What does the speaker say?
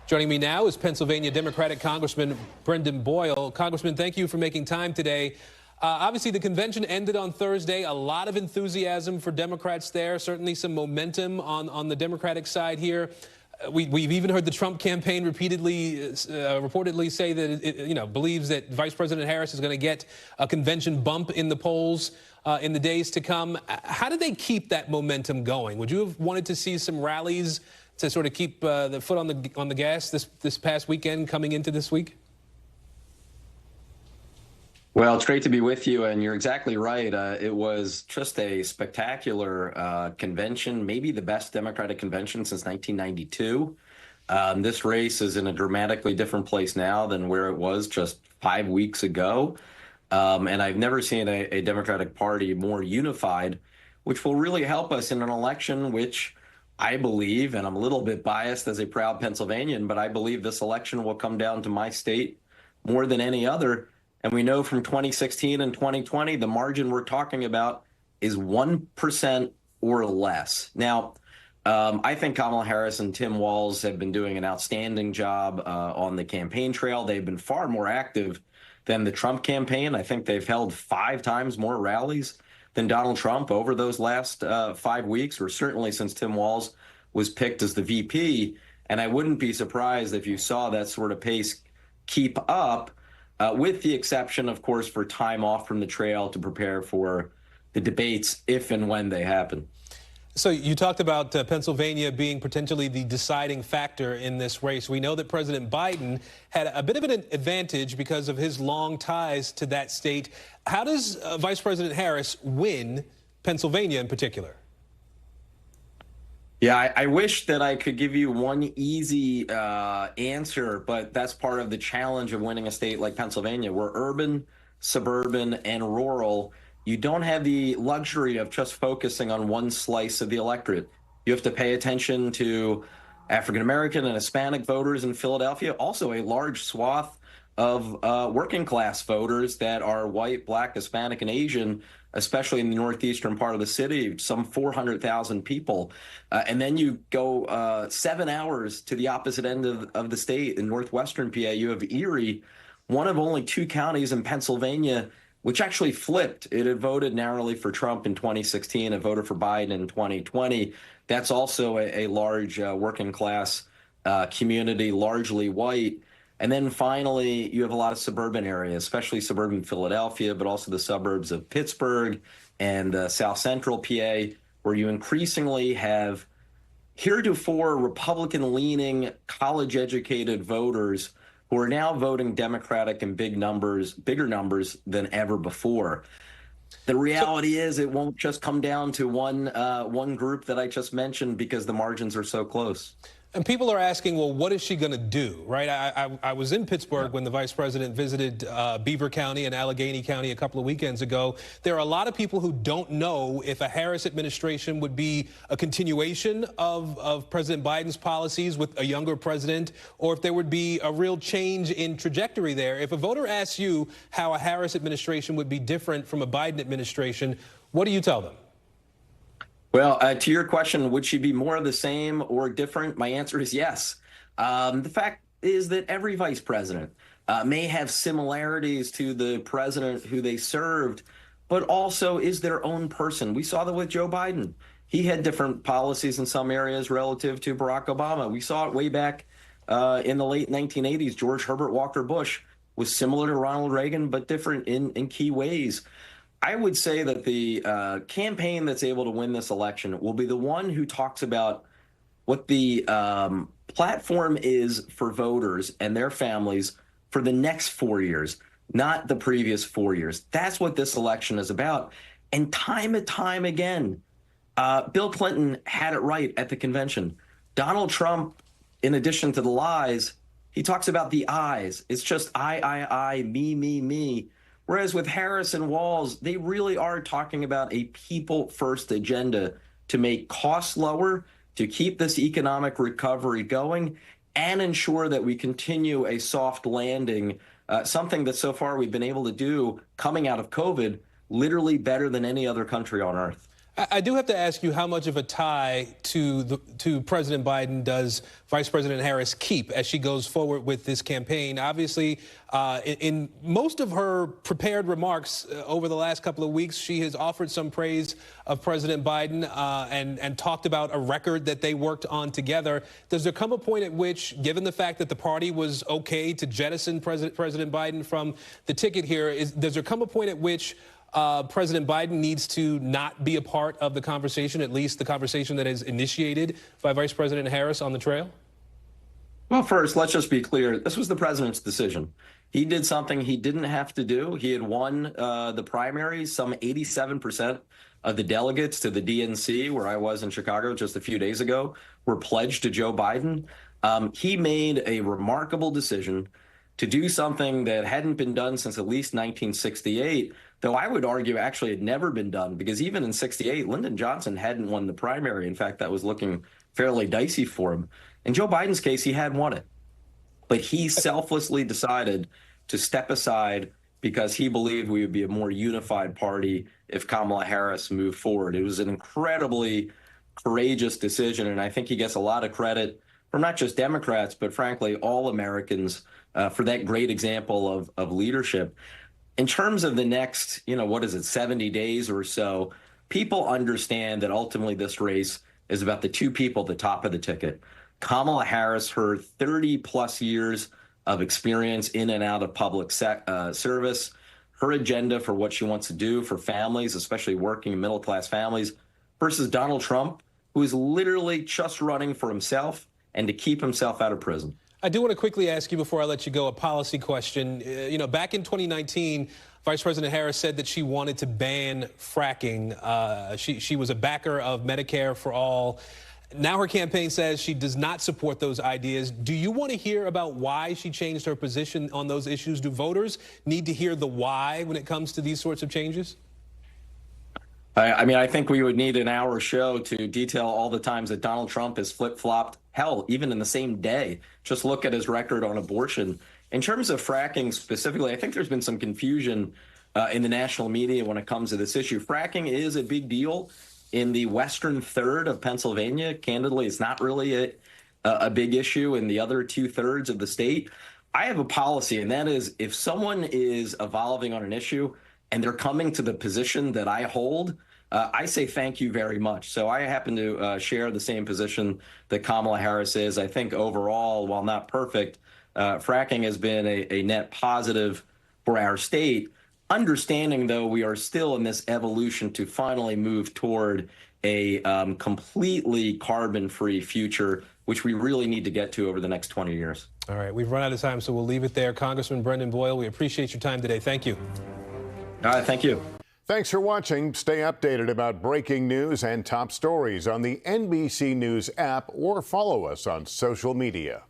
Joining me now is Pennsylvania Democratic Congressman Brendan Boyle. Congressman, thank you for making time today. Obviously, the convention ended on Thursday. A lot of enthusiasm for Democrats there, certainly some momentum on the Democratic side here. We've even heard the Trump campaign reportedly say that it believes that Vice President Harris is going to get a convention bump in the polls in the days to come. How did they keep that momentum going? Would you have wanted to see some rallies to sort of keep the foot on the gas this past weekend coming into this week? Well, it's great to be with you, and you're exactly right. It was just a spectacular convention, maybe the best Democratic convention since 1992. This race is in a dramatically different place now than where it was just 5 weeks ago. And I've never seen a Democratic Party more unified, which will really help us in an election which I believe, and I'm a little bit biased as a proud Pennsylvanian, but I believe this election will come down to my state more than any other. And we know from 2016 and 2020, the margin we're talking about is 1% or less. Now, I think Kamala Harris and Tim Walz have been doing an outstanding job on the campaign trail. They've been far more active than the Trump campaign. I think they've held 5 times more rallies than Donald Trump over those last 5 weeks, or certainly since Tim Walz was picked as the VP. And I wouldn't be surprised if you saw that sort of pace keep up, with the exception, of course, for time off from the trail to prepare for the debates if and when they happen. So you talked about Pennsylvania being potentially the deciding factor in this race. We know that President Biden had a bit of an advantage because of his long ties to that state. How does Vice President Harris win Pennsylvania in particular? Yeah, I wish that I could give you one easy answer, but that's part of the challenge of winning a state like Pennsylvania. We're urban, suburban, and rural. You don't have the luxury of just focusing on one slice of the electorate. You have to pay attention to African-American and Hispanic voters in Philadelphia, also a large swath of working class voters that are white, black, Hispanic, and Asian, especially in the northeastern part of the city, some 400,000 people. And then you go 7 hours to the opposite end of the state in northwestern PA. You have Erie, one of only 2 counties in Pennsylvania which actually flipped. It had voted narrowly for Trump in 2016 and voted for Biden in 2020. That's also a large working class community, largely white. And then finally, you have a lot of suburban areas, especially suburban Philadelphia, but also the suburbs of Pittsburgh and South Central PA, where you increasingly have heretofore Republican-leaning, college-educated voters who are now voting Democratic in bigger numbers than ever before. The reality is it won't just come down to one group that I just mentioned because the margins are so close. And people are asking, well, what is she going to do, right? I was in Pittsburgh when the vice president visited Beaver County and Allegheny County a couple of weekends ago. There are a lot of people who don't know if a Harris administration would be a continuation of President Biden's policies with a younger president, or if there would be a real change in trajectory there. If a voter asks you how a Harris administration would be different from a Biden administration, what do you tell them? Well, to your question, would she be more of the same or different? My answer is yes. The fact is that every vice president may have similarities to the president who they served, but also is their own person. We saw that with Joe Biden. He had different policies in some areas relative to Barack Obama. We saw it way back in the late 1980s. George Herbert Walker Bush was similar to Ronald Reagan, but different in key ways. I would say that the campaign that's able to win this election will be the one who talks about what the platform is for voters and their families for the next 4 years, not the previous 4 years. That's what this election is about. And time and time again, Bill Clinton had it right at the convention. Donald Trump, in addition to the lies, he talks about the I's. It's just I, me. Whereas with Harris and Walz, they really are talking about a people-first agenda to make costs lower, to keep this economic recovery going, and ensure that we continue a soft landing, something that so far we've been able to do coming out of COVID literally better than any other country on earth. I do have to ask you, how much of a tie to President Biden does Vice President Harris keep as she goes forward with this campaign? Obviously, in most of her prepared remarks over the last couple of weeks, she has offered some praise of President Biden and talked about a record that they worked on together. Does there come a point at which, given the fact that the party was okay to jettison President Biden from the ticket here, does there come a point at which President Biden needs to not be a part of the conversation, at least the conversation that is initiated by Vice President Harris on the trail? Well, first, let's just be clear. This was the president's decision. He did something he didn't have to do. He had won the primaries. Some 87% of the delegates to the DNC, where I was in Chicago just a few days ago, were pledged to Joe Biden. He made a remarkable decision to do something that hadn't been done since at least 1968, though I would argue actually had never been done, because even in 68, Lyndon Johnson hadn't won the primary. In fact, that was looking fairly dicey for him. In Joe Biden's case, he had won it. But he selflessly decided to step aside because he believed we would be a more unified party if Kamala Harris moved forward. It was an incredibly courageous decision, and I think he gets a lot of credit from not just Democrats, but frankly, all Americans for that great example of leadership. In terms of the next, 70 days or so, people understand that ultimately this race is about the two people at the top of the ticket. Kamala Harris, her 30-plus years of experience in and out of public service, her agenda for what she wants to do for families, especially working and middle-class families, versus Donald Trump, who is literally just running for himself and to keep himself out of prison. I do want to quickly ask you, before I let you go, a policy question. Back in 2019, Vice President Harris said that she wanted to ban fracking. She was a backer of Medicare for all. Now her campaign says she does not support those ideas. Do you want to hear about why she changed her position on those issues? Do voters need to hear the why when it comes to these sorts of changes? I think we would need an hour show to detail all the times that Donald Trump has flip-flopped, hell, even in the same day. Just look at his record on abortion. In terms of fracking specifically, I think there's been some confusion in the national media when it comes to this issue. Fracking is a big deal in the western third of Pennsylvania. Candidly, it's not really a big issue in the other two-thirds of the state. I have a policy, and that is if someone is evolving on an issue and they're coming to the position that I hold, I say thank you very much. So I happen to share the same position that Kamala Harris is. I think overall, while not perfect, fracking has been a net positive for our state. Understanding, though, we are still in this evolution to finally move toward a completely carbon-free future, which we really need to get to over the next 20 years. All right, we've run out of time, so we'll leave it there. Congressman Brendan Boyle, we appreciate your time today. Thank you. All right, thank you. Thanks for watching. Stay updated about breaking news and top stories on the NBC News app or follow us on social media.